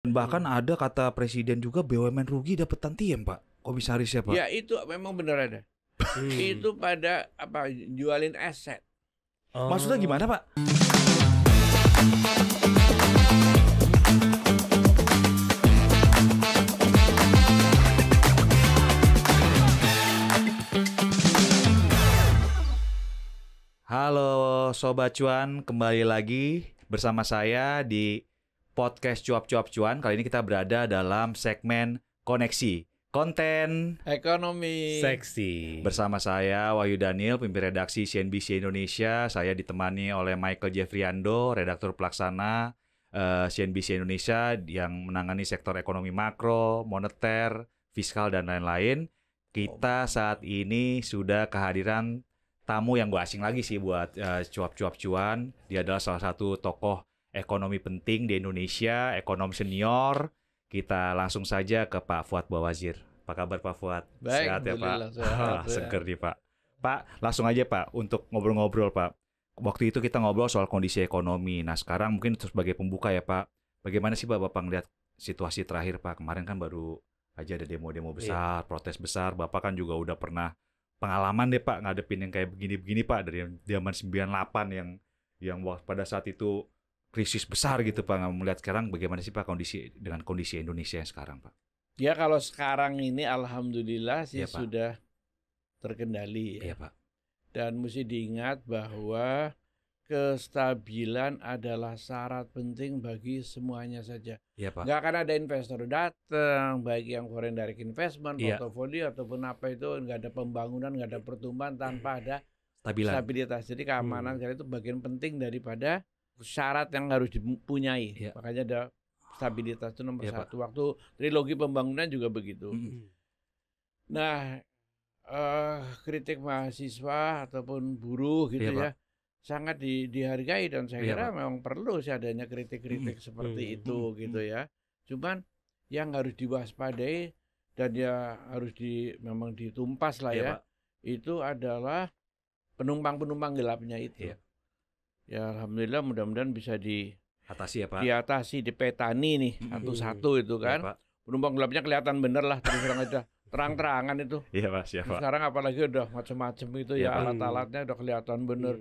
Dan bahkan ada kata presiden juga BUMN rugi dapat tantiem, Pak. Komisarisnya, Pak. Ya itu memang benar ada. Itu pada jualin aset. Maksudnya gimana, Pak? Halo Sobat Cuan, kembali lagi bersama saya di podcast Cuap-Cuap Cuan. Kali ini kita berada dalam segmen Koneksi Konten Ekonomi Seksi. bersama saya Wahyu Daniel, pemimpin redaksi CNBC Indonesia. Saya ditemani oleh Michael Jeffriando, redaktur pelaksana CNBC Indonesia yang menangani sektor ekonomi makro, moneter, fiskal, dan lain-lain. Kita saat ini sudah kehadiran tamu yang gak asing lagi sih buat Cuap-Cuap Cuan. Dia adalah salah satu tokoh ekonomi penting di Indonesia, ekonom senior. Kita langsung saja ke Pak Fuad Bawazir. Apa kabar Pak Fuad? Baik, Sehat ya Pak? sehat, Seger nih Pak. Pak, langsung aja Pak untuk ngobrol-ngobrol Pak. Waktu itu kita ngobrol soal kondisi ekonomi. Nah sekarang mungkin sebagai pembuka ya Pak. Bagaimana sih Bapak ngeliat situasi terakhir Pak? Kemarin kan baru aja ada demo-demo besar, protes besar. Bapak kan juga udah pernah pengalaman deh Pak ngadepin yang kayak begini-begini Pak dari zaman 98 yang pada saat itu krisis besar gitu Pak. Melihat sekarang bagaimana sih Pak kondisi Indonesia yang sekarang Pak? Ya kalau sekarang ini alhamdulillah sih Iya, Pak. sudah terkendali ya. Iya Pak. Dan mesti diingat bahwa kestabilan adalah syarat penting bagi semuanya saja. Iya Pak. Nggak akan ada investor datang, baik yang foreign direct investment, Iya. portofolio ataupun apa itu, nggak ada pembangunan, nggak ada pertumbuhan tanpa ada Stabilan. stabilitas. Jadi keamanan negara itu bagian penting daripada syarat yang harus dipunyai. Iya. Makanya ada stabilitas itu nomor Iya, Pak. satu. Waktu trilogi pembangunan juga begitu. Nah, kritik mahasiswa ataupun buruh gitu Iya, ya sangat dihargai dan saya Iya, kira Pak. memang perlu sih adanya kritik-kritik seperti itu gitu ya. Cuman yang harus diwaspadai dan ya harus memang ditumpas lah Iya, ya. Pak. Itu adalah penumpang-penumpang gelapnya itu. Iya. Ya alhamdulillah mudah-mudahan bisa Atasi ya Pak. diatasi, dipetani nih satu-satu itu Iya, kan. Pak. Penumpang gelapnya kelihatan bener lah terus terang aja. Terang-terangan itu. Iya Pak, siap Pak. Sekarang apalagi udah macam-macam itu Iya, ya Pak. alat-alatnya udah kelihatan bener.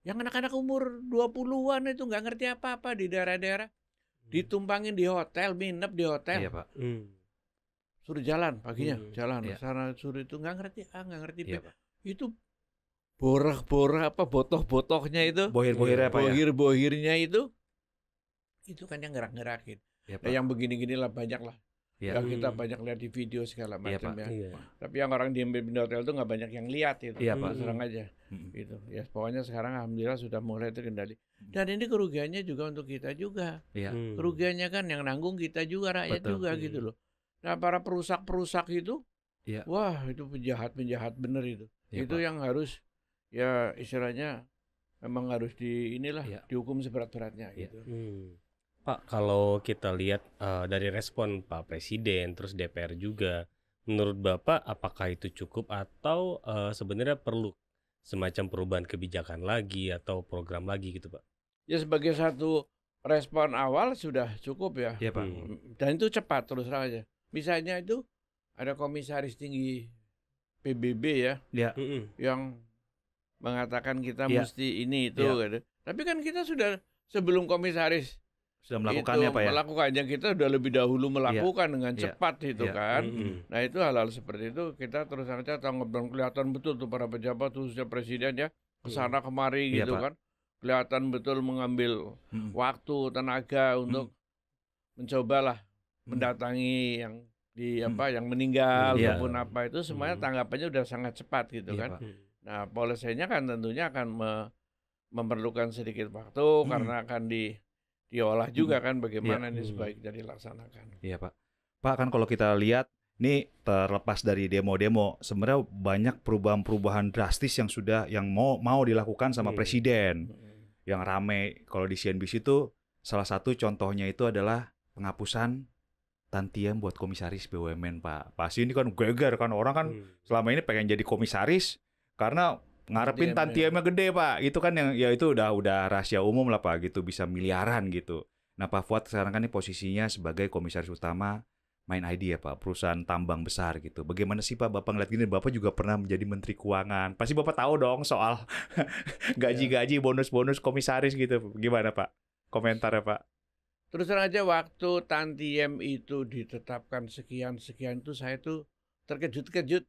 Yang anak-anak umur 20-an itu nggak ngerti apa-apa di daerah-daerah. Ditumpangin di hotel, nginep di hotel. Iya Pak. Suruh jalan paginya, jalan. Iya. Sana suruh itu nggak ngerti nggak ngerti. Iya, Pak. Itu borah-borah apa botoh-botohnya itu. Bohir-bohirnya Pak ya. Bohir-bohirnya itu kan yang gerak-gerakin. Iya, Nah, Pak. yang begini-gini lah banyak lah. Iya. Yang kita banyak lihat di video segala Iya, macam Pak. ya. Iya. Tapi yang orang di hotel itu nggak banyak yang lihat itu. Iya, Pak. Terus terang aja. Gitu. Ya pokoknya sekarang alhamdulillah sudah mulai terkendali. Dan ini kerugiannya juga untuk kita juga. Iya. Kerugiannya kan yang nanggung kita juga, rakyat Betul. juga gitu loh. Nah para perusak-perusak itu, Iya. wah itu penjahat-penjahat bener itu. Iya, Itu Pak. yang harus ya istilahnya memang harus Iya. dihukum seberat-beratnya Iya. gitu. Pak, kalau kita lihat dari respon Pak Presiden, terus DPR juga, menurut Bapak apakah itu cukup atau sebenarnya perlu semacam perubahan kebijakan lagi atau program lagi gitu Pak? Ya sebagai satu respon awal sudah cukup ya. Iya, Pak. Dan itu cepat terus terang aja. Misalnya itu ada komisaris tinggi PBB ya Iya. yang mengatakan kita Iya. mesti ini itu Iya. gitu. Tapi kan kita sudah sebelum komisaris Sudah melakukannya itu Pak ya. melakukannya kita sudah lebih dahulu melakukan dengan Iya. cepat itu Iya. kan. Nah itu hal-hal seperti itu kita terus saja ngobrol kelihatan betul tuh para pejabat khususnya presiden ya kesana kemari Iya, gitu Pak. kan. Kelihatan betul mengambil waktu tenaga untuk mencobalah mendatangi yang yang meninggal Iya. maupun apa itu semuanya tanggapannya udah sangat cepat gitu Iya, kan. Pak. Nah polisinya kan tentunya akan memerlukan sedikit waktu karena akan diolah juga kan bagaimana ini sebaiknya dilaksanakan. Iya Pak. Pak kan kalau kita lihat nih terlepas dari demo-demo sebenarnya banyak perubahan-perubahan drastis yang mau dilakukan sama presiden. Yang rame kalau di CNBC itu salah satu contohnya itu adalah penghapusan tantiem buat komisaris BUMN Pak. Pasti ini kan geger kan orang kan selama ini pengen jadi komisaris karena ngarepin tantiemnya gede Pak. Itu kan yang ya itu udah rahasia umum lah Pak gitu bisa miliaran gitu. Nah, Pak Fuad sekarang kan ini posisinya sebagai komisaris utama Main ID ya Pak, perusahaan tambang besar gitu. Bagaimana sih Pak Bapak ngeliat gini? Bapak juga pernah menjadi Menteri Keuangan. Pasti Bapak tahu dong soal gaji-gaji, bonus-bonus komisaris gitu. Gimana Pak? Komentar ya Pak? Terus terang aja waktu tantiem itu ditetapkan sekian-sekian itu saya tuh terkejut-kejut.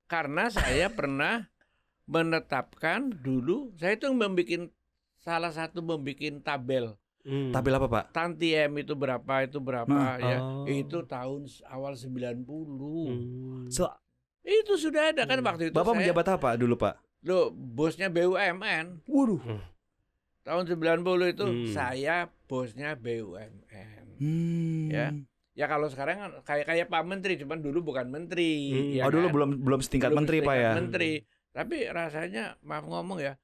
Karena saya pernah menetapkan dulu, saya tuh salah satu membuat tabel. Tabel apa Pak? Tantiem itu berapa ya. Itu tahun awal 90. Itu sudah ada kan waktu itu. Bapak menjabat apa dulu Pak? Loh, bosnya BUMN. Waduh. Tahun 90 itu saya bosnya BUMN. Ya. Ya kalau sekarang kan kayak Pak Menteri, cuman dulu bukan menteri. Ya dulu kan? belum setingkat menteri Pak ya. Menteri. Tapi rasanya maaf ngomong ya.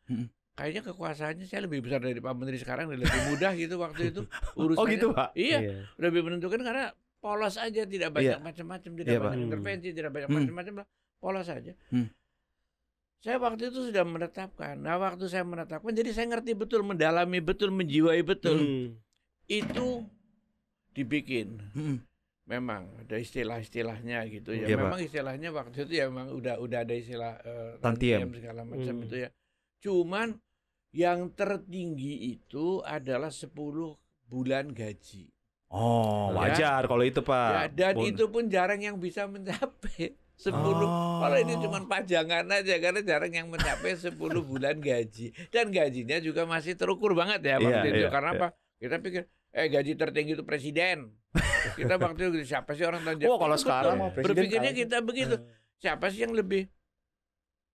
Kayaknya kekuasaannya saya lebih besar dari Pak Menteri sekarang, lebih mudah gitu waktu itu urusannya. Oh gitu Pak? Iya, lebih menentukan karena polos aja, tidak banyak macam-macam, tidak banyak intervensi, tidak banyak macam-macam, polos aja. Saya waktu itu sudah menetapkan. Nah waktu saya menetapkan, jadi saya ngerti betul, mendalami betul, menjiwai betul. Itu dibikin. Memang ada istilah-istilahnya gitu ya. Memang istilahnya waktu itu ya memang udah ada istilah tantiem segala macam itu ya. Cuman yang tertinggi itu adalah 10 bulan gaji. Oh, wajar kalau itu Pak. Ya, dan itu pun jarang yang bisa mencapai 10. Kalau ini cuma pajangan aja karena jarang yang mencapai 10 bulan gaji. Dan gajinya juga masih terukur banget ya waktu itu. Karena apa? Kita pikir gaji tertinggi itu presiden. Kita waktu itu siapa sih orang tanggung jawab? Kalau sekarang berpikirnya kita begitu. Siapa sih yang lebih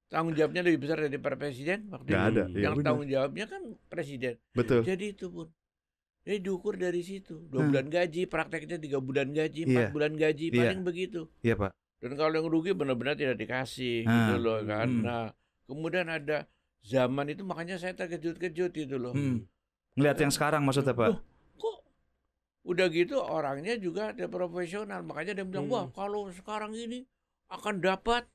tanggung jawabnya lebih besar dari para presiden waktu itu? Ada. Yang tanggung jawabnya kan presiden. Betul. Jadi itu pun diukur dari situ. 2 bulan gaji, prakteknya 3 bulan gaji, 4 bulan gaji, paling begitu. Iya Pak. Dan kalau yang rugi benar-benar tidak dikasih gitu loh kan. Nah, kemudian ada zaman itu makanya saya terkejut-kejut gitu loh. Ngelihat yang sekarang maksudnya Pak? Kok udah gitu orangnya juga ada profesional. Makanya dia bilang, wah kalau sekarang ini akan dapat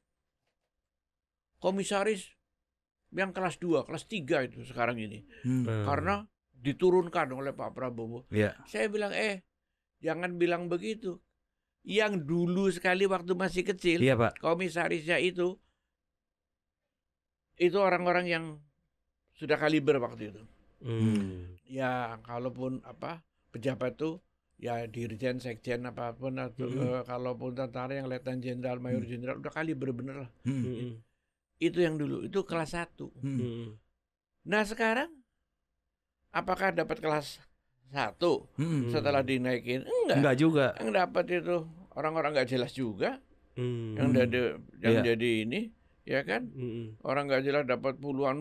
komisaris yang kelas 2, kelas 3 itu sekarang ini. Karena diturunkan oleh Pak Prabowo. Saya bilang, jangan bilang begitu. Yang dulu sekali waktu masih kecil, Pak. Komisarisnya itu orang-orang yang sudah kaliber waktu itu. Ya kalaupun pejabat itu ya dirjen, sekjen apapun atau kalaupun tentara yang letnan jenderal, mayor jenderal udah kaliber bener lah. Itu yang dulu, itu kelas 1. Nah sekarang apakah dapat kelas 1 setelah dinaikin? Enggak juga. Yang dapat itu orang-orang nggak jelas juga. Yang jadi ini, ya kan? Orang nggak jelas dapat puluhan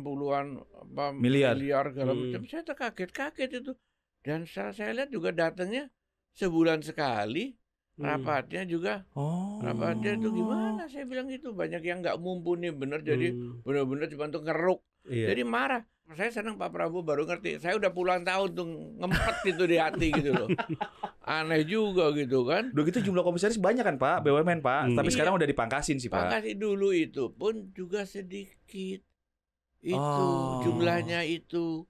miliar segala macam. Saya terkaget-kaget itu. Dan saya lihat juga datangnya sebulan sekali. Rapatnya juga, rapatnya itu gimana? Saya bilang gitu, banyak yang nggak mumpuni bener, jadi bener-bener cuma untuk ngeruk. Jadi marah. Saya senang Pak Prabowo baru ngerti. Saya udah puluhan tahun tuh ngempet itu di hati gitu loh. Aneh juga gitu kan. Udah gitu jumlah komisaris banyak kan Pak, BUMN Pak. Tapi sekarang udah dipangkasin sih Pak. Pangkasin dulu itu pun juga sedikit. Itu jumlahnya itu.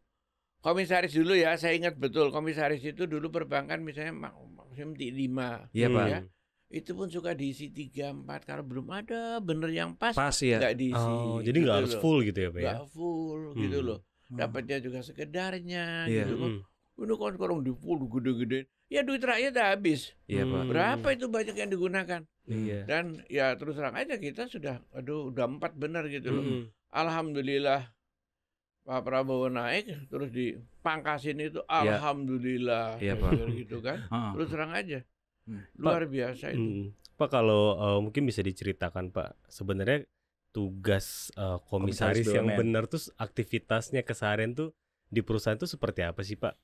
Komisaris dulu ya, saya ingat betul. Komisaris itu dulu perbankan misalnya maksimum 5. Iya Pak. Ya. Itu pun suka diisi 3, 4. Kalau belum ada bener yang pas ya. Nggak diisi. Jadi nggak harus full gitu ya Pak ya? Nggak full gitu loh. Dapatnya juga sekedarnya gitu kan. Ini kan sekarang di full gede-gede. Ya duit rakyat habis. Iya Pak. Berapa itu banyak yang digunakan. Dan ya terus terang aja kita sudah udah 4 benar gitu loh. Alhamdulillah Pak Prabowo naik terus dipangkasin itu alhamdulillah gitu kan. Terus terang aja. Luar biasa itu. Pak kalau mungkin bisa diceritakan Pak, sebenarnya tugas komisaris yang benar tuh aktivitasnya keseharian tuh di perusahaan tuh seperti apa sih Pak?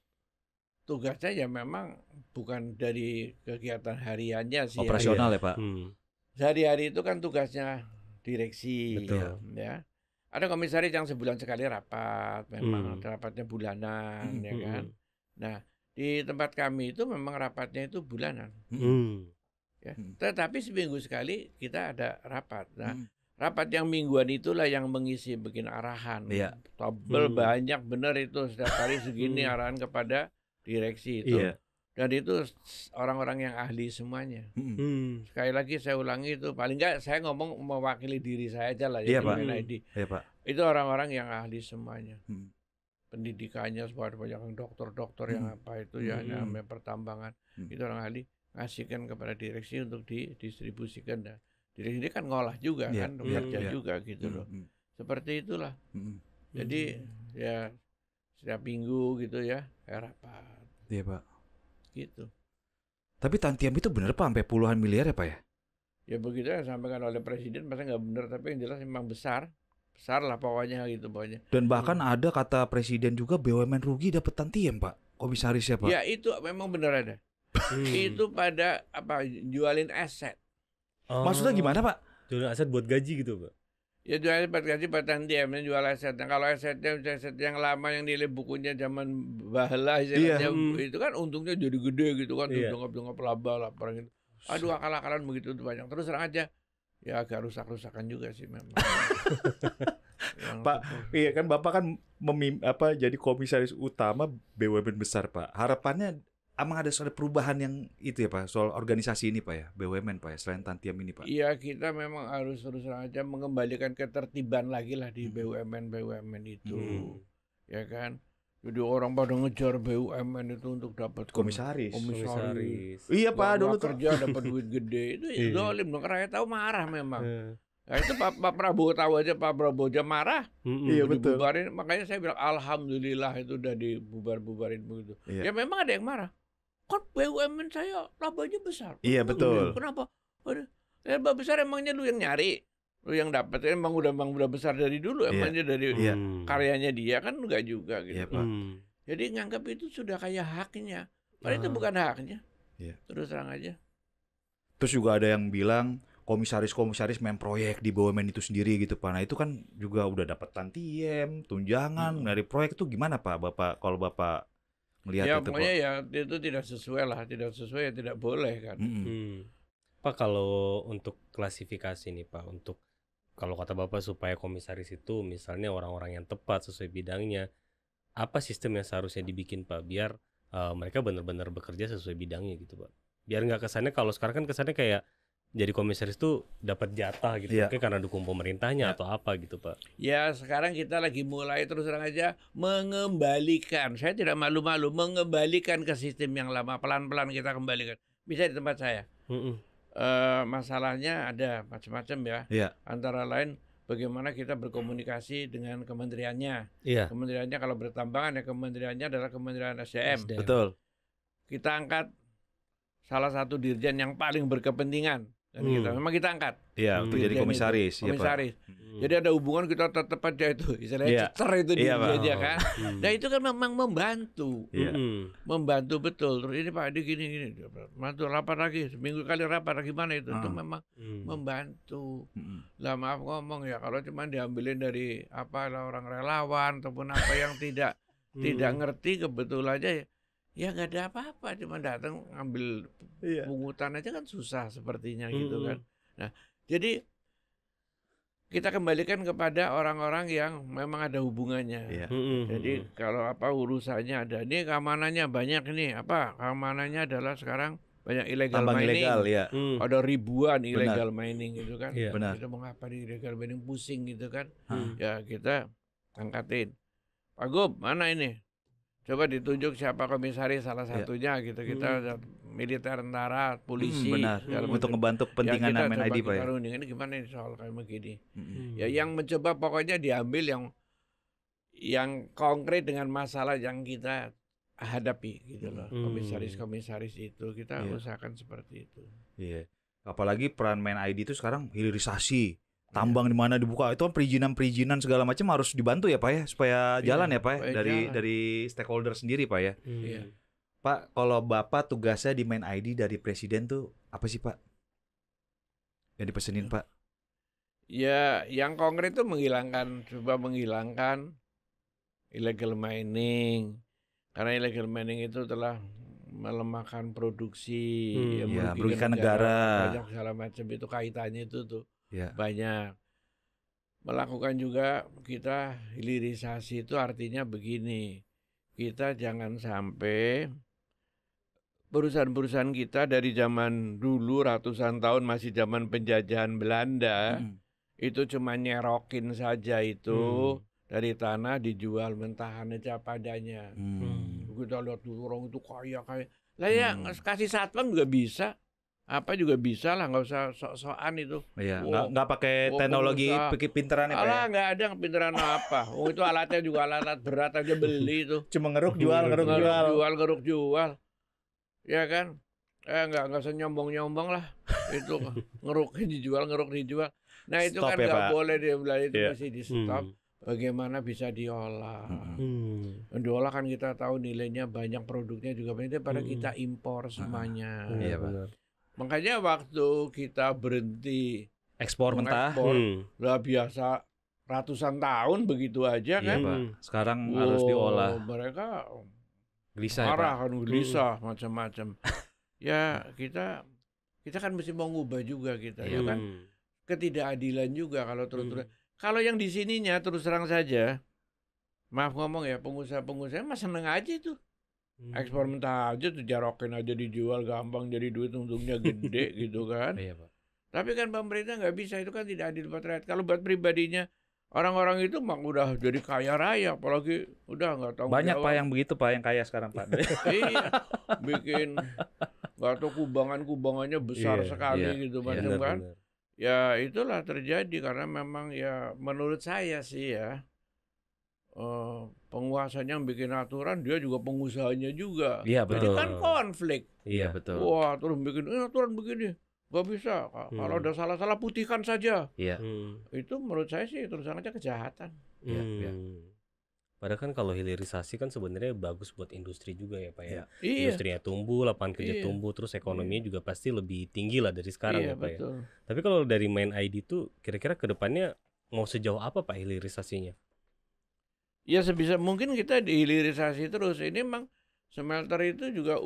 Tugasnya ya memang bukan dari kegiatan hariannya sih. Operasional ya Pak. Sehari-hari itu kan tugasnya direksi. Betul. Ya. Ada komisaris yang sebulan sekali rapat, memang rapatnya bulanan, ya kan. Nah di tempat kami itu memang rapatnya itu bulanan. Ya. Tetapi seminggu sekali kita ada rapat. Nah rapat yang mingguan itulah yang mengisi bikin arahan. Tabel banyak benar itu setiap hari segini arahan kepada direksi itu. Dan itu orang-orang yang ahli semuanya. Sekali lagi saya ulangi itu, paling nggak saya ngomong mewakili diri saya aja lah ya, di Pak. Itu orang-orang yang ahli semuanya. Pendidikannya banyak dokter-dokter yang apa itu ya, namanya pertambangan. Itu orang ahli, ngasihkan kepada direksi untuk didistribusikan. Dan direksi ini kan ngolah juga kan, bekerja juga gitu loh. Seperti itulah. Jadi ya setiap minggu gitu ya, rapat. Iya Pak. Gitu. Tapi Tantiam itu benar Pak sampai puluhan miliar ya Pak ya? Ya begitu yang disampaikan oleh Presiden, masa nggak benar, tapi yang jelas memang besar lah pokoknya gitu pokoknya. Dan bahkan ada kata Presiden juga BUMN rugi dapat Tantiam Pak, komisarisnya Pak. Ya itu memang benar ada. Itu pada apa, jualin aset. Maksudnya gimana Pak? Jualin aset buat gaji gitu Pak? Ya jual gaji buat Tantiam, jual aset. Nah, kalau aset yang lama yang nilai bukunya zaman bahala istilahnya, itu kan untungnya jadi gede gitu kan, dongap-dongap laba gitu. Aduh, akal-akalan begitu tuh banyak. Terus terang aja, ya agak rusak-rusakan juga sih memang. Pak, iya kan Bapak kan jadi komisaris utama BUMN besar Pak. Harapannya emang ada perubahan yang itu ya Pak, soal organisasi ini Pak ya, BUMN Pak ya, selain Tantiam ini Pak? Iya, kita memang harus terus aja mengembalikan ketertiban lagi lah di BUMN itu, ya kan? Jadi orang pada ngejar BUMN itu untuk dapat komisaris. Iya Pak, dulu kerja dapat duit gede, itu zalim dong, rakyat tahu marah memang. Nah itu Pak Prabowo tahu aja, Pak Prabowo aja marah. Iya betul. Dibubarin, makanya saya bilang alhamdulillah itu udah dibubarin begitu. Ya memang ada yang marah. Kan BUMN saya labanya besar. Iya betul. Kenapa? Laba besar emangnya lu yang nyari, lu yang dapat, emang udah besar dari dulu, emangnya dari karyanya dia kan enggak juga gitu. Jadi nganggap itu sudah kayak haknya, padahal itu bukan haknya. Terus terang aja. Terus juga ada yang bilang komisaris main proyek di BUMN itu sendiri gitu Pak. Nah itu kan juga udah dapat Tantiem, tunjangan dari proyek itu gimana Pak? Kalau Bapak melihat ya, itu pokoknya ya itu tidak sesuai lah, tidak sesuai ya tidak boleh kan. Pak, kalau untuk klasifikasi nih Pak, untuk kalau kata Bapak supaya komisaris itu misalnya orang-orang yang tepat sesuai bidangnya, apa sistem yang seharusnya dibikin Pak biar mereka benar-benar bekerja sesuai bidangnya gitu Pak? Biar nggak kesannya, kalau sekarang kan kesannya kayak jadi komisaris tuh dapat jatah gitu, mungkin karena dukung pemerintahnya atau apa gitu Pak. Ya sekarang kita lagi mulai terus terang aja mengembalikan, saya tidak malu-malu mengembalikan ke sistem yang lama, pelan-pelan kita kembalikan. Bisa di tempat saya. Masalahnya ada macam-macam ya. Antara lain bagaimana kita berkomunikasi dengan kementeriannya. Kementeriannya kalau bertambangan ya kementeriannya adalah Kementerian SDM. Betul. Kita angkat salah satu dirjen yang paling berkepentingan. Dan memang kita angkat. Iya, untuk jadi komisaris. Komisaris. Jadi ada hubungan kita tetap aja itu. Istilahnya cecer itu dia kan. Nah itu kan memang membantu. Membantu betul. Terus ini Pak, gini. Mantu rapat lagi. Seminggu kali rapat lagi mana itu. Itu memang membantu. Lah maaf ngomong ya, kalau cuma diambilin dari orang relawan ataupun apa yang tidak ngerti kebetulan aja ya nggak ada apa-apa, cuma datang ngambil pungutan aja kan susah sepertinya gitu kan. Nah jadi kita kembalikan kepada orang-orang yang memang ada hubungannya. Jadi kalau urusannya ada, ini keamanannya banyak ini keamanannya adalah sekarang banyak illegal mining. Ada ribuan illegal mining gitu kan. Kita mau ngapa di illegal mining, pusing gitu kan. Ya kita angkatin. Pak Gub, mana ini? Coba ditunjuk siapa komisaris salah satunya gitu. Kita militer, tentara, polisi. Untuk membantu kepentingan MNID Pak ya. Ini gimana ini soal kayak begini. Ya yang mencoba pokoknya diambil yang konkret dengan masalah yang kita hadapi gitu loh. Komisaris itu kita usahakan seperti itu. Iya. Apalagi peran MNID itu sekarang hilirisasi. Tambang di mana dibuka itu kan perizinan segala macam harus dibantu ya Pak ya, supaya jalan ya Pak ya, dari stakeholder sendiri Pak ya. Pak, kalau Bapak tugasnya di MNID dari Presiden tuh apa sih Pak? Yang dipesenin Pak? Ya, yang konkret itu menghilangkan illegal mining. Karena illegal mining itu telah melemahkan produksi, merugikan negara. Banyak segala macam itu kaitannya itu tuh. Banyak. Melakukan juga kita hilirisasi itu artinya begini. kita jangan sampai perusahaan-perusahaan kita dari zaman dulu ratusan tahun masih zaman penjajahan Belanda, itu cuma nyerokin saja itu dari tanah dijual mentahan aja padanya. Kita lihat dulu orang itu kaya. Lah ya kasih satpam juga bisa. Apa juga bisa lah, nggak usah sok-sokan itu. Iya, nggak pakai teknologi pinteran ya, Pak? Alah, nggak ada pinteran apa. Itu alatnya juga alat berat aja beli itu. Cuma ngeruk jual. Ya kan? Nggak usah nyombong lah. Itu ngeruk dijual. Nah itu stop kan nggak boleh dia bilang itu mesti di stop. Bagaimana bisa diolah? Diolah kan kita tahu nilainya banyak, produknya juga banyak, daripada kita impor semuanya. Iya, benar. Makanya waktu kita berhenti ekspor mentah, udah biasa ratusan tahun begitu aja kan. Pak. Sekarang harus diolah. Mereka gelisah, marah kan, gelisah macam-macam. Ya kita kan mesti mau ngubah juga kita, ya kan. Ketidakadilan juga kalau terus-terus. Kalau yang di sininya terus terang saja, maaf ngomong ya, pengusaha mah seneng aja itu. Ekspor mentah aja tuh, jarokin aja dijual gampang, jadi duit untungnya gede gitu kan. Iya, Pak. Tapi kan pemerintah nggak bisa, itu kan tidak adil buat rakyat. Kalau buat pribadinya orang-orang itu mah udah jadi kaya raya, apalagi udah nggak tahu. Banyak Pak yang begitu Pak, yang kaya sekarang Pak. Iya, bikin nggak tahu kubangannya besar sekali gitu macam kan. Ya itulah terjadi karena memang ya menurut saya sih ya. Penguasanya yang bikin aturan, dia juga pengusahanya juga. Iya, betul. Jadi kan konflik. Iya, betul. Wah, terus bikin aturan begini, nggak bisa. Kalau ada salah-salah putihkan saja. Iya. Itu menurut saya sih terus aja kejahatan. Iya. Padahal kan kalau hilirisasi kan sebenarnya bagus buat industri juga ya Pak ya. Industrinya tumbuh, lapangan kerja tumbuh, terus ekonominya juga pasti lebih tinggi lah dari sekarang ya Pak ya. Tapi kalau dari main ID itu kira-kira kedepannya mau sejauh apa Pak hilirisasinya? Ya sebisa mungkin kita dihilirisasi terus. Ini memang smelter itu juga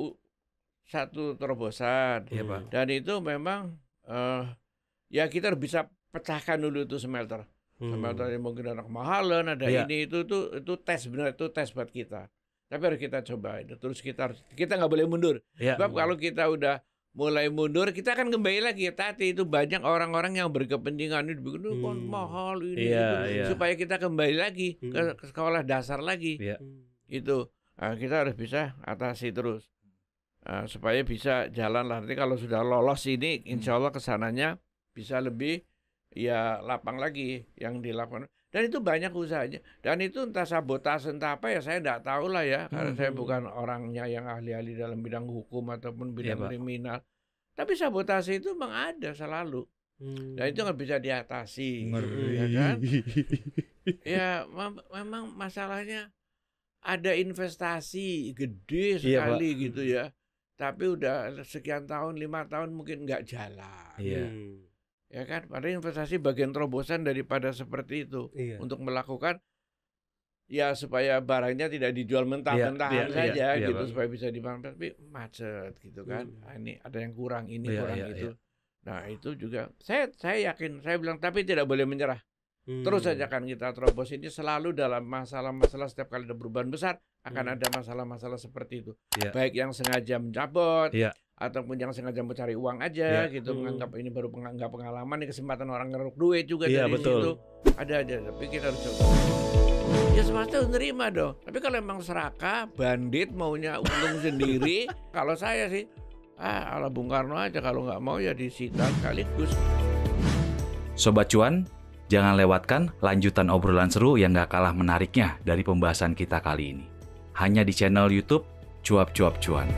satu terobosan. Iya, Pak. Dan itu memang ya kita bisa pecahkan dulu itu smelter. Smelter yang mungkin ada kemahalan, ada ini itu tes, benar itu tes buat kita. Tapi harus kita coba itu. Terus kita nggak boleh mundur. Sebab kalau kita udah mulai mundur, kita akan kembali lagi. Tadi itu banyak orang-orang yang berkepentingan ini kan mahal ini itu, supaya kita kembali lagi ke sekolah dasar lagi. Itu kita harus bisa atasi terus supaya bisa jalan lah. Nanti kalau sudah lolos ini, insya Allah kesananya bisa lebih ya lapang lagi yang dilakukan. Dan itu banyak usahanya. Dan itu entah sabotase entah apa ya saya tidak tahu lah ya. Karena saya bukan orangnya yang ahli-ahli dalam bidang hukum ataupun bidang kriminal. Tapi sabotase itu memang ada selalu. Dan itu nggak bisa diatasi. Ya kan? Ya memang masalahnya ada investasi gede sekali gitu ya. Tapi udah sekian tahun, 5 tahun mungkin nggak jalan. Ya kan, padahal investasi bagian terobosan daripada seperti itu untuk melakukan ya supaya barangnya tidak dijual mentah-mentahan saja gitu supaya bisa dimanfaatkan, tapi macet gitu kan. Ini ada yang kurang, ini kurang itu. Nah itu juga saya yakin, saya bilang tapi tidak boleh menyerah. Terus saja kan kita terobos ini selalu dalam masalah-masalah setiap kali ada perubahan besar akan ada masalah-masalah seperti itu. Baik yang sengaja mencabut ataupun yang sengaja mencari uang aja gitu, menganggap ini baru menganggap pengalaman, ini kesempatan orang ngeruk duit juga dari situ. Ada aja, tapi kita harus coba. Ya semesta nerima dong. Tapi kalau emang serakah, bandit maunya untung sendiri, kalau saya sih ala Bung Karno aja, kalau nggak mau ya disita sekaligus. Sobat Cuan, jangan lewatkan lanjutan obrolan seru yang gak kalah menariknya dari pembahasan kita kali ini. Hanya di channel YouTube Cuap Cuap Cuan.